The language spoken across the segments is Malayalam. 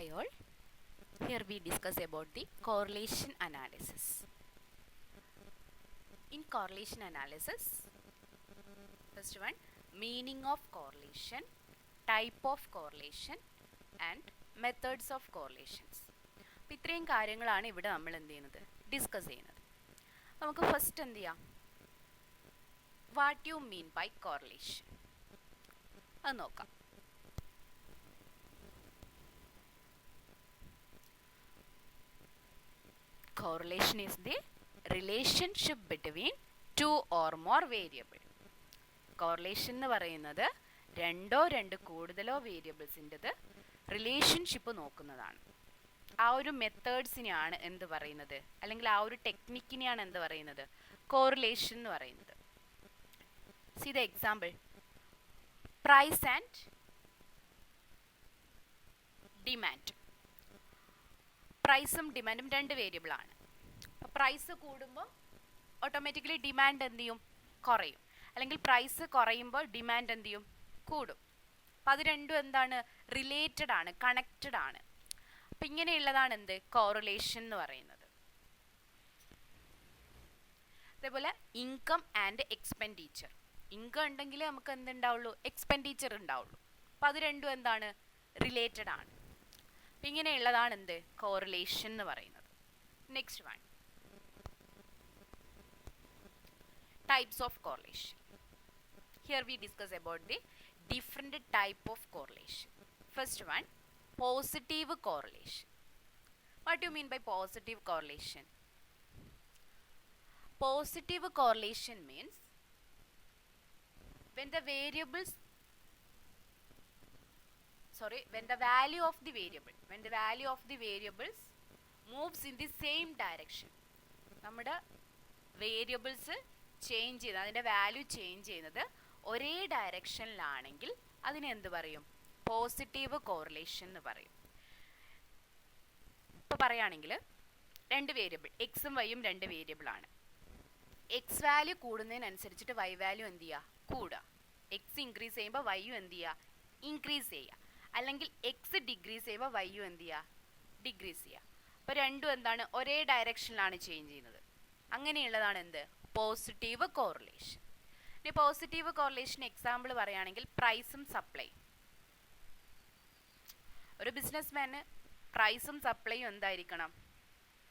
Hi all, here we discuss about the correlation analysis. In correlation analysis, first one, meaning of correlation, type of correlation and methods of correlations. അപ്പോൾ ഇത്രയും കാര്യങ്ങളാണ് ഇവിടെ നമ്മൾ എന്ത് ചെയ്യുന്നത്, ഡിസ്കസ് ചെയ്യുന്നത്. നമുക്ക് ഫസ്റ്റ് എന്ത് ചെയ്യാം, what you mean by correlation അത് നോക്കാം. Correlation is the relationship between two or more variable. Correlation എന്ന് പറയുന്നത് രണ്ട് കൂടുതലോ വേരിയബിൾസിൻ്റെത് റിലേഷൻഷിപ്പ് നോക്കുന്നതാണ്. ആ ഒരു മെത്തേഡ്സിനെയാണ് എന്ത് പറയുന്നത്, അല്ലെങ്കിൽ ആ ഒരു ടെക്നിക്കിനെയാണ് എന്ത് പറയുന്നത്, കോറിലേഷൻ എന്ന് പറയുന്നത്. See the example, price and demand. പ്രൈസും ഡിമാൻഡും രണ്ട് വേരിയബിൾ ആണ്. അപ്പോൾ പ്രൈസ് കൂടുമ്പോൾ ഓട്ടോമാറ്റിക്കലി ഡിമാൻഡ് എന്ത് ചെയ്യും, കുറയും. അല്ലെങ്കിൽ പ്രൈസ് കുറയുമ്പോൾ ഡിമാൻഡ് എന്ത് ചെയ്യും, കൂടും. അപ്പം അത് രണ്ടും എന്താണ്, റിലേറ്റഡ് ആണ്, കണക്റ്റഡ് ആണ്. അപ്പം ഇങ്ങനെയുള്ളതാണ് എന്ത്, കോറിലേഷൻ എന്ന് പറയുന്നത്. അതേപോലെ ഇൻകം ആൻഡ് എക്സ്പെൻഡിച്ചർ. ഇൻകം ഉണ്ടെങ്കിൽ നമുക്ക് എന്തുണ്ടാവുള്ളൂ, എക്സ്പെൻഡിച്ചർ ഉണ്ടാവുള്ളൂ. അപ്പം അത് രണ്ടും എന്താണ്, റിലേറ്റഡ് ആണ്. അപ്പം ഇങ്ങനെയുള്ളതാണ് എന്ത്, കോറിലേഷൻ എന്ന് പറയുന്നത്. Next one, types of correlation. Here we discuss about the different type of correlation. First one, positive correlation. What do you mean by positive correlation? Positive correlation means when the variables, when the value of the variables moves in the same direction. നമ്മുടെ വേരിയബിൾസ് ചേഞ്ച് ചെയ്യുന്നത്, അതിൻ്റെ വാല്യൂ ചേഞ്ച് ചെയ്യുന്നത് ഒരേ ഡയറക്ഷനിലാണെങ്കിൽ അതിനെ എന്ത് പറയും, പോസിറ്റീവ് കോറിലേഷൻ എന്ന് പറയും. ഇപ്പോൾ പറയുകയാണെങ്കിൽ രണ്ട് വേരിയബിൾ എക്സും വൈയും രണ്ട് വേരിയബിൾ ആണ്. എക്സ് വാല്യൂ കൂടുന്നതിനനുസരിച്ചിട്ട് വൈ വാല്യൂ എന്ത് ചെയ്യുക, കൂടുക. എക്സ് ഇൻക്രീസ് ചെയ്യുമ്പോൾ വൈയും എന്ത് ചെയ്യുക, ഇൻക്രീസ് ചെയ്യുക. അല്ലെങ്കിൽ എക്സ് ഡിക്രീസ് ചെയ്യുമ്പോൾ വൈയും എന്ത് ചെയ്യുക, ഡിക്രീസ് ചെയ്യുക. അപ്പോൾ രണ്ടും എന്താണ്, ഒരേ ഡയറക്ഷനിലാണ് ചേഞ്ച് ചെയ്യുന്നത്. അങ്ങനെയുള്ളതാണ് എന്ത്, പോസിറ്റീവ് കോറിലേഷൻ. ഇനി പോസിറ്റീവ് കോറിലേഷൻ എക്സാമ്പിൾ പറയുകയാണെങ്കിൽ പ്രൈസും സപ്ലൈ. ഒരു ബിസിനസ്മാന് പ്രൈസും സപ്ലൈയും എന്തായിരിക്കണം,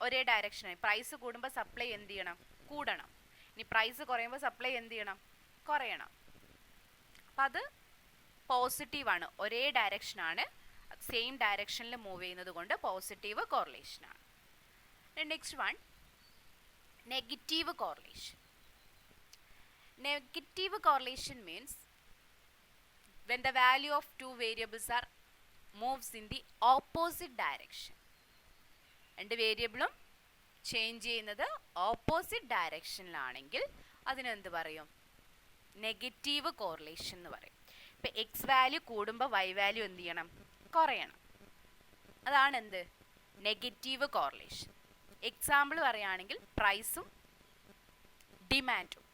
ഒരേ ഡയറക്ഷനായി. പ്രൈസ് കൂടുമ്പോൾ സപ്ലൈ എന്ത് ചെയ്യണം, കൂടണം. ഇനി പ്രൈസ് കുറയുമ്പോൾ സപ്ലൈ എന്ത് ചെയ്യണം, കുറയണം. അപ്പം അത് പോസിറ്റീവാണ്, ഒരേ ഡയറക്ഷനാണ്, സെയിം ഡയറക്ഷനിൽ മൂവ് ചെയ്യുന്നത് കൊണ്ട് പോസിറ്റീവ് കോറിലേഷനാണ്. Next one, negative correlation. Negative correlation means when the value of two variables are moves in the opposite direction. രണ്ട് വേരിയബിളും ചേഞ്ച് ചെയ്യുന്നത് ഓപ്പോസിറ്റ് ഡയറക്ഷനിലാണെങ്കിൽ അതിനെന്ത് പറയും, നെഗറ്റീവ് കോറിലേഷൻ എന്ന് പറയും. ഇപ്പം എക്സ് വാല്യൂ കൂടുമ്പോൾ വൈ വാല്യൂ എന്ത് ചെയ്യണം, കുറയണം. അതാണ് എന്ത്, നെഗറ്റീവ് കോറിലേഷൻ. എക്സാമ്പിൾ പറയുകയാണെങ്കിൽ പ്രൈസും ഡിമാൻഡും.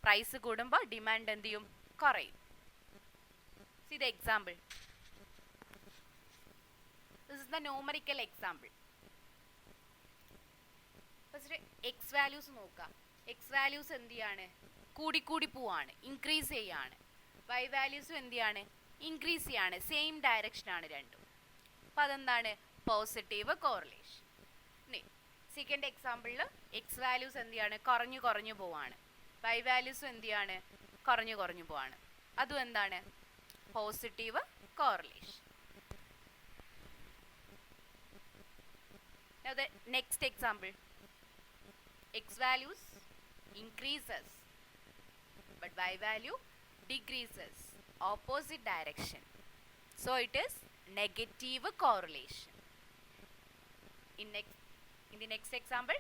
പ്രൈസ് കൂടുമ്പോൾ ഡിമാൻഡ് എന്ത് ചെയ്യും, കുറയും. See the example, this is the numerical example. First x values നോക്കാം. എക്സ് വാല്യൂസ് എന്ത് ചെയ്യാണ്, കൂടിക്കൂടി പോവാണ്, ഇൻക്രീസ് ചെയ്യാണ്. വൈ വാല്യൂസും എന്ത് ചെയ്യാണ്, ഇൻക്രീസ് ചെയ്യാണ്. സെയിം ഡയറക്ഷനാണ് രണ്ടും. അപ്പം അതെന്താണ്, പോസിറ്റീവ് കോറിലേഷൻ. സെക്കൻഡ് എക്സാമ്പിളിൽ എക്സ് വാല്യൂസ് എന്ത് ചെയ്യാണ്, കുറഞ്ഞു പോവാണ്. വൈ വാല്യൂസും എന്ത് ചെയ്യാണ്, കുറഞ്ഞു പോവാണ്. അതും എന്താണ്, positive correlation. Now the next example, x values increases but y value decreases, opposite direction, so it is negative correlation. In the next example,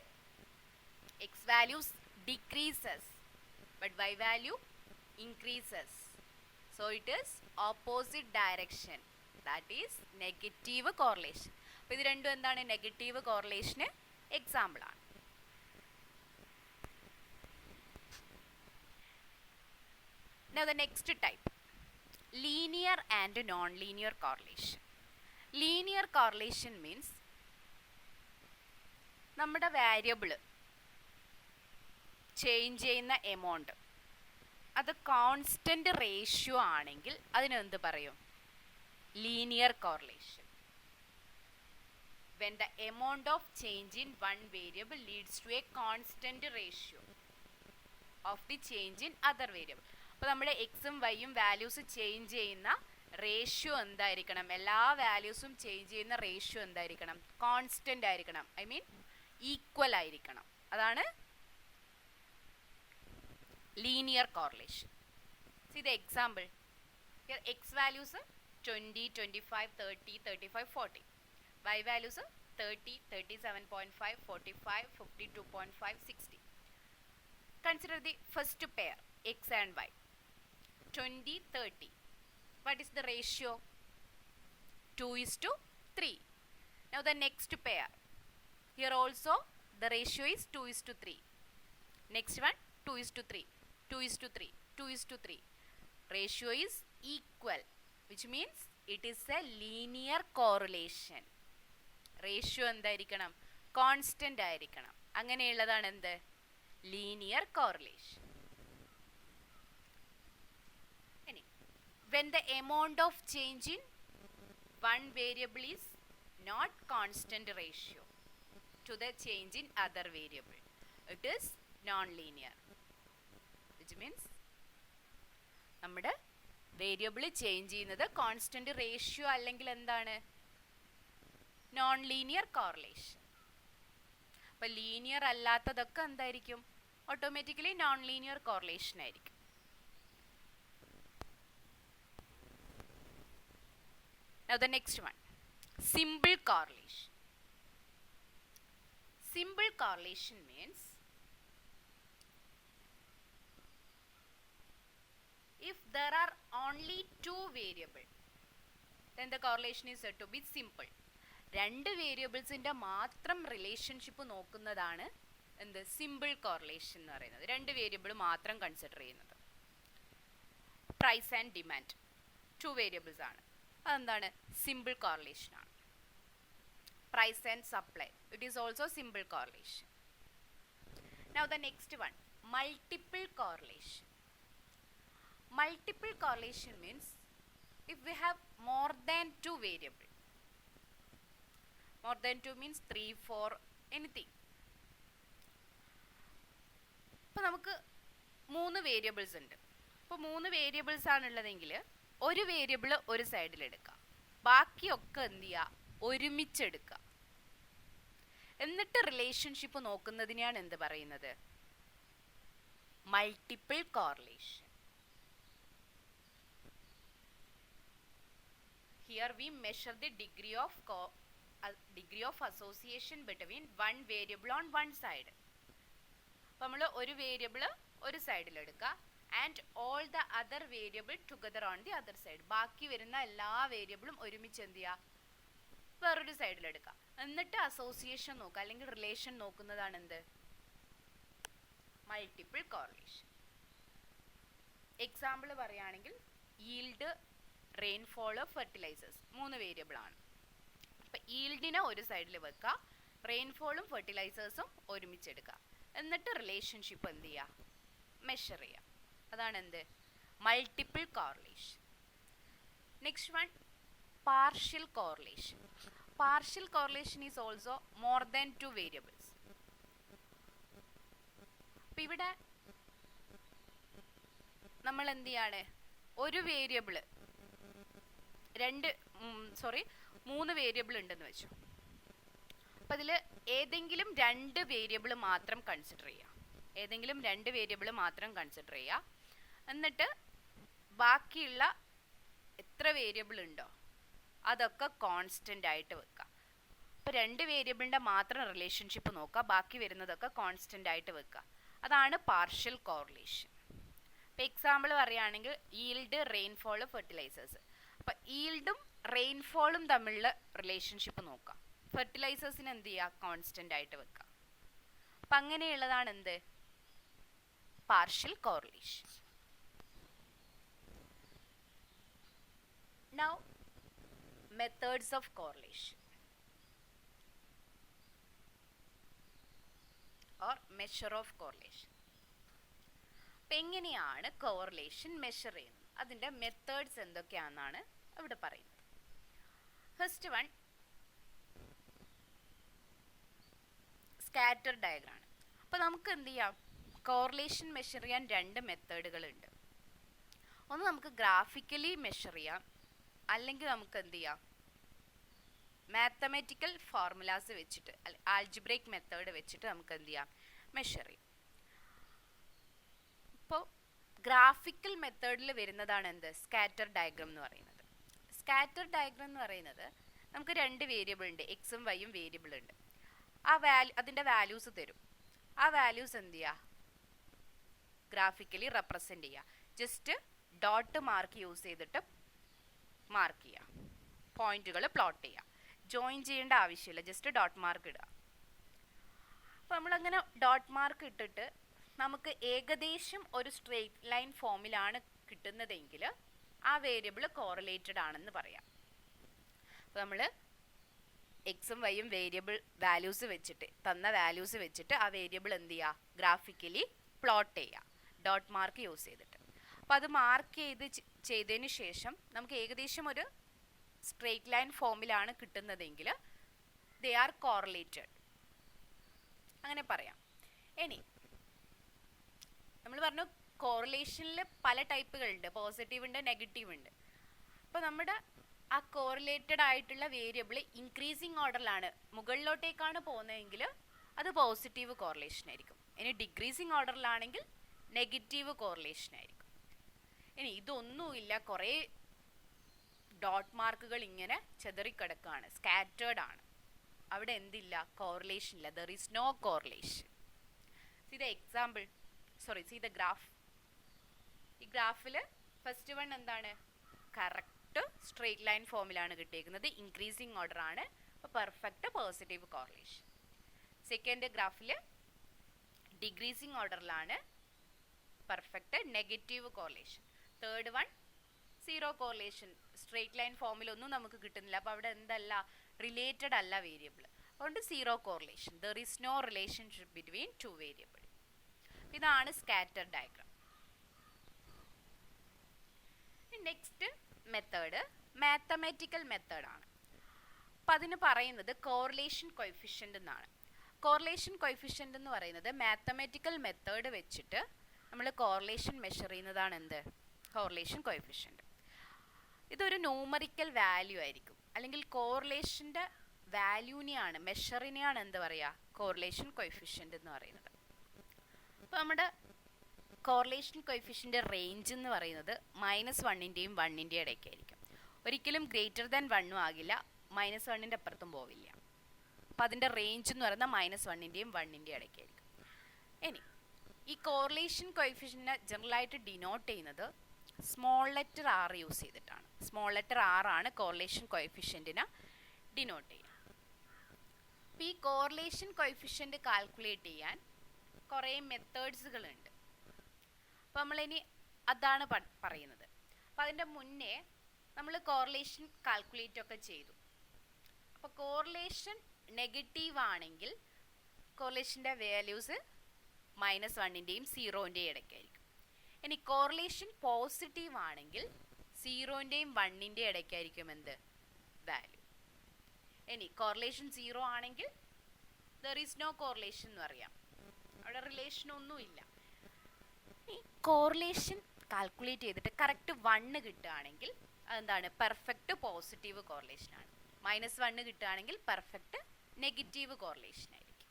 x values decreases but y value increases, so it is opposite direction, that is negative correlation. അപ്പോൾ ഇത് രണ്ടും എന്താണ്, നെഗറ്റീവ് കോറിലേഷന് എക്സാമ്പിൾ ആണ്. Now the next type, linear and non-linear correlation. Linear correlation means നമ്മുടെ വാരിയബിൾ ചേഞ്ച് ചെയ്യുന്ന എമൗണ്ട് അത് കോൺസ്റ്റന്റ് റേഷ്യോ ആണെങ്കിൽ അതിനെന്ത് പറയും? Linear correlation. When the amount of change in one variable leads to a constant ratio of the change in other variable. അപ്പോൾ നമ്മുടെ എക്സും വൈയും വാല്യൂസ് ചേഞ്ച് ചെയ്യുന്ന റേഷ്യോ എന്തായിരിക്കണം? എല്ലാ വാല്യൂസും ചേഞ്ച് ചെയ്യുന്ന റേഷ്യോ എന്തായിരിക്കണം? കോൺസ്റ്റന്റ് ആയിരിക്കണം. ഐ മീൻ ഈക്വൽ ആയിരിക്കണം. അതാണ് linear correlation. See the example. Here x values 20, 25, 30, 35, 40. Y values 30, 37.5, 45, 52.5, 60. Consider the first pair x and y. 20, 30. What is the ratio? 2:3. Now the next pair. Here also the ratio is 2:3. Next one 2:3. 2:3. 2:3. Ratio is equal, which means it is a linear correlation. Ratio എന്തായിരിക്കണം? കോൺസ്റ്റന്റ് ആയിരിക്കണം. അങ്ങനെയുള്ളതാണ് എന്ത്? Linear correlation. ഇനി when the amount of change in one variable is not constant ratio to the change in other variable, it is non-linear, which means നമ്മുടെ വേരിയബിൾ ചേഞ്ച് ചെയ്യുന്നത് കോൺസ്റ്റന്റ് റേഷ്യോ അല്ലെങ്കിൽ എന്താണ്? Non linear correlation. അപ്പൊ ലീനിയർ അല്ലാത്തതൊക്കെ എന്തായിരിക്കും? ഓട്ടോമാറ്റിക്കലി നോൺ ലീനിയർ കോറിലേഷൻ ആയിരിക്കും. Now the next one, simple correlation. Simple correlation means if there are only two variables, then the correlation is said to be simple. രണ്ട് വേരിയബിൾസിന്റെ മാത്രം റിലേഷൻഷിപ്പ് നോക്കുന്നതാണ് എന്ത്? സിമ്പിൾ കോറിലേഷൻ എന്ന് പറയുന്നത്. രണ്ട് വേരിയബിൾ മാത്രം കൺസിഡർ ചെയ്യുന്നത്. പ്രൈസ് ആൻഡ് ഡിമാൻഡ് 2 വേരിയബിൾസ് ആണ്. അതെന്താണ്? സിമ്പിൾ കോറിലേഷൻ ആണ്. Price and supply, it is also simple correlation. Now the next one, multiple correlation. Multiple correlation means if we have more than 2 variable. More than 2 means 3, 4, anything. അപ്പോൾ നമുക്ക് 3 വേരിയബിൾസ് ഉണ്ട്. അപ്പോൾ 3 വേരിയബിൾസ് ആണുള്ളതെങ്കിൽ ഒരു വേരിയബിൾ ഒരു സൈഡിൽ എടുക്കാം, ബാക്കിയൊക്കെ എന്ത് ചെയ്യുക? ഒരുമിച്ചെടുക്കുക. എന്നിട്ട് റിലേഷൻഷിപ്പ് നോക്കുന്നതിനെയാണ് എന്ത് പറയുന്നത്? Multiple correlation. Here we measure the degree of association between one variable on one side. അപ്പോൾ നമ്മൾ ഒരു വേരിയബിൾ ഒരു സൈഡിൽ എടുക്കുക and all the other variable together on the other side. ബാക്കി വരുന്ന എല്ലാ വേരിയബിളും ഒരുമിച്ച് എന്ത് ചെയ്യുക? വേറൊരു സൈഡിൽ എടുക്കുക. എന്നിട്ട് അസോസിയേഷൻ നോക്കുക അല്ലെങ്കിൽ റിലേഷൻ നോക്കുന്നതാണ് എന്ത്? Multiple correlation. എക്സാമ്പിൾ പറയുകയാണെങ്കിൽ ഈൽഡ്, റെയിൻഫോള്, ഫെർട്ടിലൈസേഴ്സ് 3 വേരിയബിൾ ആണ്. അപ്പം ഈൽഡിനെ ഒരു സൈഡിൽ വെക്കുക, റെയിൻഫോളും ഫെർട്ടിലൈസേഴ്സും ഒരുമിച്ചെടുക്കുക. എന്നിട്ട് റിലേഷൻഷിപ്പ് എന്ത് ചെയ്യുക? മെഷർ ചെയ്യുക. അതാണ് എന്ത്? Multiple correlation. Next one, partial correlation. Partial correlation is also more than 2 variables. അപ്പം ഇവിടെ നമ്മൾ എന്ത് ചെയ്യാണ്? ഒരു വേരിയബിൾ 3 വേരിയബിൾ ഉണ്ടെന്ന് വെച്ചു. അപ്പം അതിൽ ഏതെങ്കിലും 2 വേരിയബിൾ മാത്രം കൺസിഡർ ചെയ്യുക. ഏതെങ്കിലും 2 വേരിയബിൾ മാത്രം കൺസിഡർ ചെയ്യുക. എന്നിട്ട് ബാക്കിയുള്ള എത്ര വേരിയബിൾ ഉണ്ടോ അതൊക്കെ കോൺസ്റ്റന്റ് ആയിട്ട് വെക്കുക. അപ്പോൾ 2 വേരിയബിളിൻ്റെ മാത്രം റിലേഷൻഷിപ്പ് നോക്കുക, ബാക്കി വരുന്നതൊക്കെ കോൺസ്റ്റന്റ് ആയിട്ട് വെക്കുക. അതാണ് പാർഷ്യൽ കോറിലേഷൻ. ഇപ്പോൾ എക്സാമ്പിൾ പറയുകയാണെങ്കിൽ ഈൽഡ്, റെയിൻഫോള്, ഫെർട്ടിലൈസേഴ്സ്. അപ്പം ഈൽഡും റെയിൻഫോളും തമ്മിലുള്ള റിലേഷൻഷിപ്പ് നോക്കാം. ഫെർട്ടിലൈസേഴ്സിന് എന്ത് ചെയ്യുക? കോൺസ്റ്റന്റ് ആയിട്ട് വെക്കുക. അപ്പം അങ്ങനെയുള്ളതാണ് എന്ത്? Partial correlation. Now methods of correlation or measure of correlation. അപ്പം എങ്ങനെയാണ് കോറിലേഷൻ മെഷർ ചെയ്യുന്നത്, അതിൻ്റെ മെത്തേഡ്സ് എന്തൊക്കെയാണെന്നാണ് ഇവിടെ പറയുന്നത്. ഫസ്റ്റ് വൺ സ്കാറ്റർ ഡയഗ്രം ആണ്. അപ്പോൾ നമുക്ക് എന്ത് ചെയ്യാം, കോറിലേഷൻ മെഷർ ചെയ്യാൻ രണ്ട് മെത്തേഡുകളുണ്ട്. ഒന്ന് നമുക്ക് ഗ്രാഫിക്കലി മെഷർ ചെയ്യാം, അല്ലെങ്കിൽ നമുക്ക് എന്ത് ചെയ്യാം, മാത്തമാറ്റിക്കൽ ഫോർമുലാസ് വെച്ചിട്ട് ആൽജിബ്രൈക് മെത്തേഡ് വെച്ചിട്ട് നമുക്ക് എന്ത് ചെയ്യാം, മെഷർ ചെയ്യാം. ഇപ്പോൾ ഗ്രാഫിക്കൽ മെത്തേഡിൽ വരുന്നതാണ് എന്ത്, സ്കാറ്റർ ഡയഗ്രം എന്ന് പറയുന്നത്. സ്കാറ്റർ ഡയഗ്രം എന്ന് പറയുന്നത് നമുക്ക് രണ്ട് വേരിയബിൾ ഉണ്ട്, എക്സും വൈയും വേരിയബിൾ ഉണ്ട്. അതിൻ്റെ വാല്യൂസ് തരും. ആ വാല്യൂസ് എന്ത് ചെയ്യുക, ഗ്രാഫിക്കലി റെപ്രസെൻ്റ് ചെയ്യുക. ജസ്റ്റ് ഡോട്ട് മാർക്ക് യൂസ് ചെയ്തിട്ട് മാർക്ക് ചെയ്യുക, പോയിന്റുകൾ പ്ലോട്ട് ചെയ്യുക. ജോയിൻ ചെയ്യേണ്ട ആവശ്യമില്ല, ജസ്റ്റ് ഡോട്ട് മാർക്ക് ഇടുക. അപ്പോൾ നമ്മളങ്ങനെ ഡോട്ട് മാർക്ക് ഇട്ടിട്ട് നമുക്ക് ഏകദേശം ഒരു സ്ട്രെയിറ്റ് ലൈൻ ഫോമിലാണ് കിട്ടുന്നതെങ്കിൽ ആ വേരിയബിൾ കോറിലേറ്റഡ് ആണെന്ന് പറയാം. അപ്പോൾ നമ്മൾ എക്സും വൈയും വേരിയബിൾ വാല്യൂസ് വെച്ചിട്ട്, തന്ന വാല്യൂസ് വെച്ചിട്ട് ആ വേരിയബിൾ എന്ത് ചെയ്യുക, ഗ്രാഫിക്കലി പ്ലോട്ട് ചെയ്യുക, ഡോട്ട് മാർക്ക് യൂസ് ചെയ്തിട്ട്. അപ്പോൾ അത് മാർക്ക് ചെയ്തതിന് ശേഷം നമുക്ക് ഏകദേശം ഒരു സ്ട്രെയിറ്റ് ലൈൻ ഫോമിലാണ് കിട്ടുന്നതെങ്കിൽ ദേ ആർ കോറിലേറ്റഡ്, അങ്ങനെ പറയാം. ഇനി നമ്മൾ പറഞ്ഞു കോറിലേഷനിൽ പല ടൈപ്പുകളുണ്ട്, പോസിറ്റീവ് ഉണ്ട്, നെഗറ്റീവ് ഉണ്ട്. അപ്പോൾ നമ്മുടെ ആ കോറിലേറ്റഡ് ആയിട്ടുള്ള വേരിയബിൾ ഇൻക്രീസിങ് ഓർഡറിലാണ്, മുകളിലോട്ടേക്കാണ് പോകുന്നതെങ്കിൽ അത് പോസിറ്റീവ് കോറിലേഷൻ ആയിരിക്കും. ഇനി ഡിക്രീസിങ് ഓർഡറിലാണെങ്കിൽ നെഗറ്റീവ് കോറിലേഷൻ ആയിരിക്കും. ഇനി ഇതൊന്നുമില്ല, കുറേ ഡോട്ട് മാർക്കുകൾ ഇങ്ങനെ ചെതറിക്കിടക്കുകയാണ്, സ്കാറ്റേർഡ് ആണ്, അവിടെ എന്തില്ല, കോറിലേഷൻ ഇല്ല, there is no correlation. See the example, sorry see the graph. ഈ ഗ്രാഫിൽ ഫസ്റ്റ് വൺ എന്താണ്, കറക്റ്റ് സ്ട്രെയിറ്റ് ലൈൻ ഫോമിലാണ് കിട്ടിയിരിക്കുന്നത്, ഇൻക്രീസിങ് ഓർഡർ ആണ്, അപ്പോൾ പെർഫെക്റ്റ് പോസിറ്റീവ് കോറിലേഷൻ. സെക്കൻഡ് ഗ്രാഫിൽ ഡിക്രീസിങ് ഓർഡറിലാണ്, perfect negative correlation. Third one zero correlation, straight line ഫോമിലൊന്നും നമുക്ക് കിട്ടുന്നില്ല, അപ്പോൾ അവിടെ എന്തല്ല, റിലേറ്റഡ് അല്ല വേരിയബിൾ, അതുകൊണ്ട് zero correlation, there is no relationship between two variable. ഇതാണ് scatter diagram. Next method mathematical മെത്തേഡാണ്. അപ്പം അതിന് പറയുന്നത് കോറിലേഷൻ കോഎഫിഷ്യൻ്റ് എന്നാണ്. കോറിലേഷൻ കോഎഫിഷ്യൻ്റ് എന്ന് പറയുന്നത് മാത്തമാറ്റിക്കൽ മെത്തേഡ് വെച്ചിട്ട് നമ്മൾ കോറിലേഷൻ മെഷർ ചെയ്യുന്നതാണ് എന്ത്, കോറിലേഷൻ കോഎഫിഷ്യൻ്റ്. ഇതൊരു ന്യൂമറിക്കൽ വാല്യൂ ആയിരിക്കും, അല്ലെങ്കിൽ കോറിലേഷൻ്റെ വാല്യൂനെയാണ്, മെഷറിനെയാണ് എന്ത് പറയുക, കോറിലേഷൻ കോഎഫിഷ്യൻ്റ് എന്ന് പറയുന്നത്. അപ്പോൾ നമ്മുടെ കോറിലേഷൻ കോഎഫിഷ്യൻ്റ് റേഞ്ച് എന്ന് പറയുന്നത് -1ൻ്റെയും 1ൻ്റെയും ഇടയ്ക്കായിരിക്കും. ഒരിക്കലും ഗ്രേറ്റർ ദാൻ 1 ആകില്ല, -1ൻ്റെ അപ്പുറത്തും പോവില്ല. അപ്പോൾ അതിൻ്റെ റേഞ്ച് എന്ന് പറയുന്നത് -1ൻ്റെയും 1ൻ്റെയും ഇടയ്ക്കായിരിക്കും. ഇനി ഈ കോറിലേഷൻ കോഎഫിഷ്യൻ്റിനെ ജനറലായിട്ട് ഡിനോട്ട് ചെയ്യുന്നത് സ്മോൾ ലെറ്റർ ആർ യൂസ് ചെയ്തിട്ടാണ്. സ്മോൾ ലെറ്റർ ആർ ആണ് കോറിലേഷൻ കോഎഫിഷ്യൻറ്റിനെ ഡിനോട്ട് ചെയ്യുക. അപ്പോൾ ഈ കോറിലേഷൻ കോഎഫിഷ്യൻ്റ് കാൽക്കുലേറ്റ് ചെയ്യാൻ കുറേ മെത്തേഡ്സുകളുണ്ട്. അപ്പോൾ നമ്മളിനി അതാണ് പറയുന്നത്. അപ്പോൾ അതിൻ്റെ മുന്നേ നമ്മൾ കോറിലേഷൻ കാൽക്കുലേറ്റ് ഒക്കെ ചെയ്തു. അപ്പോൾ കോറിലേഷൻ നെഗറ്റീവ് ആണെങ്കിൽ കോറിലേഷൻ്റെ വാല്യൂസ് -1ൻ്റെയും 0ൻ്റെയും ഇടയ്ക്കായിരിക്കും. ഇനി കോറിലേഷൻ പോസിറ്റീവ് ആണെങ്കിൽ 0ൻ്റെയും 1ൻ്റെയും ഇടയ്ക്കായിരിക്കും എന്ത്, വാല്യൂ. ഇനി കോറിലേഷൻ 0 ആണെങ്കിൽ ദർ ഈസ് നോ കോറിലേഷൻ എന്ന് പറയാം, അവിടെ റിലേഷൻ ഒന്നുമില്ല. ഈ കോറിലേഷൻ കാൽക്കുലേറ്റ് ചെയ്തിട്ട് കറക്റ്റ് 1 കിട്ടുകയാണെങ്കിൽ അതെന്താണ്, പെർഫെക്റ്റ് പോസിറ്റീവ് കോറിലേഷൻ ആണ്. -1 കിട്ടുകയാണെങ്കിൽ പെർഫെക്റ്റ് നെഗറ്റീവ് കോറിലേഷൻ ആയിരിക്കും.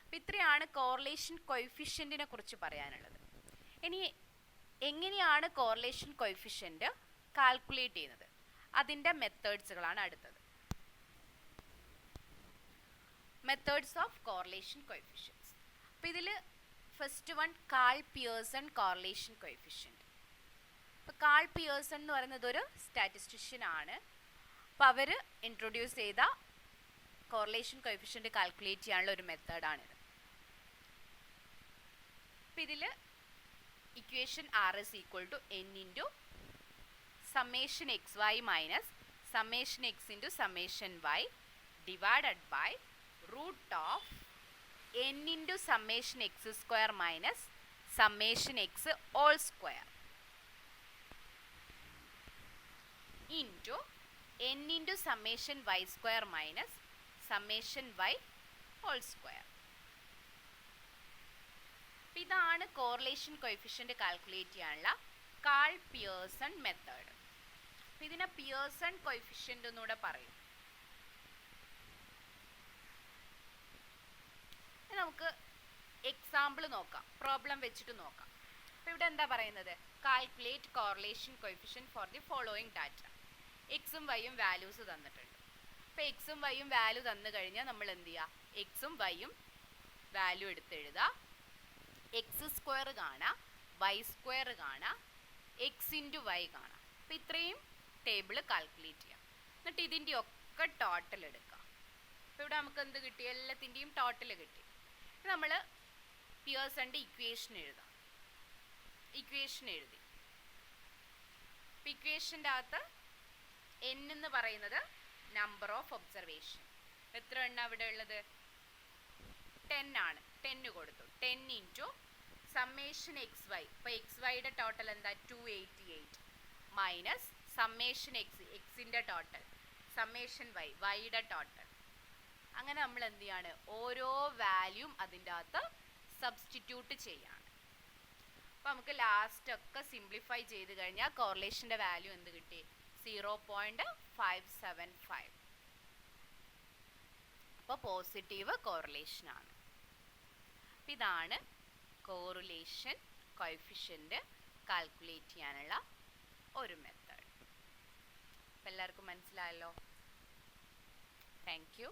അപ്പോൾ ഇത്രയാണ് കോറിലേഷൻ കോഎഫിഷ്യൻറ്റിനെ കുറിച്ച് പറയാനുള്ളത്. ഇനി എങ്ങനെയാണ് കോറിലേഷൻ കോഎഫിഷ്യൻറ്റ് കാൽക്കുലേറ്റ് ചെയ്യുന്നത്, അതിൻ്റെ മെത്തേഡ്സുകളാണ് അടുത്തത്. Methods of correlation coefficients. അപ്പോൾ ഇതിൽ first one Karl Pearson correlation coefficient. അപ്പോൾ കാൾ പിയേഴ്സൺ എന്ന് പറയുന്നത് ഒരു സ്റ്റാറ്റിസ്റ്റിഷ്യൻ ആണ്. അപ്പോൾ അവർ ഇൻട്രൊഡ്യൂസ് ചെയ്ത കോറിലേഷൻ കോഎഫിഷ്യൻറ്റ് കാൽക്കുലേറ്റ് ചെയ്യാനുള്ള ഒരു മെത്തേഡാണിത്. അപ്പോൾ ഇതിൽ equation R is equal to n into summation xy minus summation x into summation y divided by root of n into summation x square minus summation x all square into n into summation y square minus summation y all square. ഇതാണ് കോറിലേഷൻ കോഎഫിഷ്യന്റ് കാൽക്കുലേറ്റ് ചെയ്യാനുള്ള കാൾ പിയേഴ്സൺ മെത്തേഡ്. ഇതിനെ പിയേഴ്സൺ കോഎഫിഷ്യന്റ് എന്നൂടെ പറയും. നമുക്ക് എക്സാമ്പിൾ നോക്കാം, പ്രോബ്ലം വെച്ചിട്ട് നോക്കാം. അപ്പോൾ ഇവിടെ എന്താ പറയുന്നത്? Calculate correlation coefficient for the following data. എക്സും വൈയും വാല്യൂസ് തന്നിട്ടുണ്ട്. അപ്പോൾ എക്സും വൈയും വാല്യൂ തന്നു കഴിഞ്ഞാൽ നമ്മൾ എന്ത് ചെയ്യുക? എക്സും വൈയും വാല്യൂ എടുത്തെഴുതുക. എക്സ് സ്ക്വയർ കാണാം, വൈ സ്ക്വയർ കാണാം, എക്സ് ഇൻറ്റു വൈ കാണാം. അപ്പോൾ ഇത്രയും ടേബിൾ കാൽക്കുലേറ്റ് ചെയ്യാം. എന്നിട്ട് ഇതിൻ്റെ ഒക്കെ ടോട്ടൽ എടുക്കാം. അപ്പോൾ ഇവിടെ നമുക്ക് എന്ത് കിട്ടി? എല്ലാത്തിൻ്റെയും ടോട്ടൽ കിട്ടി. നമ്മൾ പിയേഴ്സന്റെ ഇക്വേഷൻ എഴുതാം. ഇക്വേഷൻ എഴുതി. ഇക്വേഷൻ്റെ അകത്ത് n എന്ന് പറയുന്നത് നമ്പർ ഓഫ് ഒബ്സർവേഷൻ. എത്ര എണ്ണം അവിടെ ഉള്ളത്? 10 ആണ്. 10 കൊടുത്തു. 10 ഇൻറ്റു സമ്മേഷൻ എക്സ് വൈ. ഇപ്പോൾ എക്സ് വൈയുടെ ടോട്ടൽ എന്താ? 288 മൈനസ് സമ്മേഷൻ എക്സിൻ്റെ ടോട്ടൽ, സമ്മേഷൻ വൈ, വൈയുടെ ടോട്ടൽ. അങ്ങനെ നമ്മൾ എന്ത് ചെയ്യാണ്? ഓരോ വാല്യൂം അതിൻ്റെ അകത്ത് സബ്സ്റ്റിറ്റ്യൂട്ട് ചെയ്യാണ്. അപ്പോൾ നമുക്ക് ലാസ്റ്റ് ഒക്കെ സിംപ്ലിഫൈ ചെയ്ത് കഴിഞ്ഞാൽ കോറിലേഷൻ്റെ വാല്യൂ എന്ത് കിട്ടി? 0.575. അപ്പോൾ പോസിറ്റീവ് കോറിലേഷൻ ആണ്. ഇതാണ് കോറിലേഷൻ കോഎഫിഷ്യന്റ് കാൽക്കുലേറ്റ് ചെയ്യാനുള്ള ഒരു മെത്തേഡ്. അപ്പോൾ എല്ലാവർക്കും മനസ്സിലായല്ലോ? Thank you.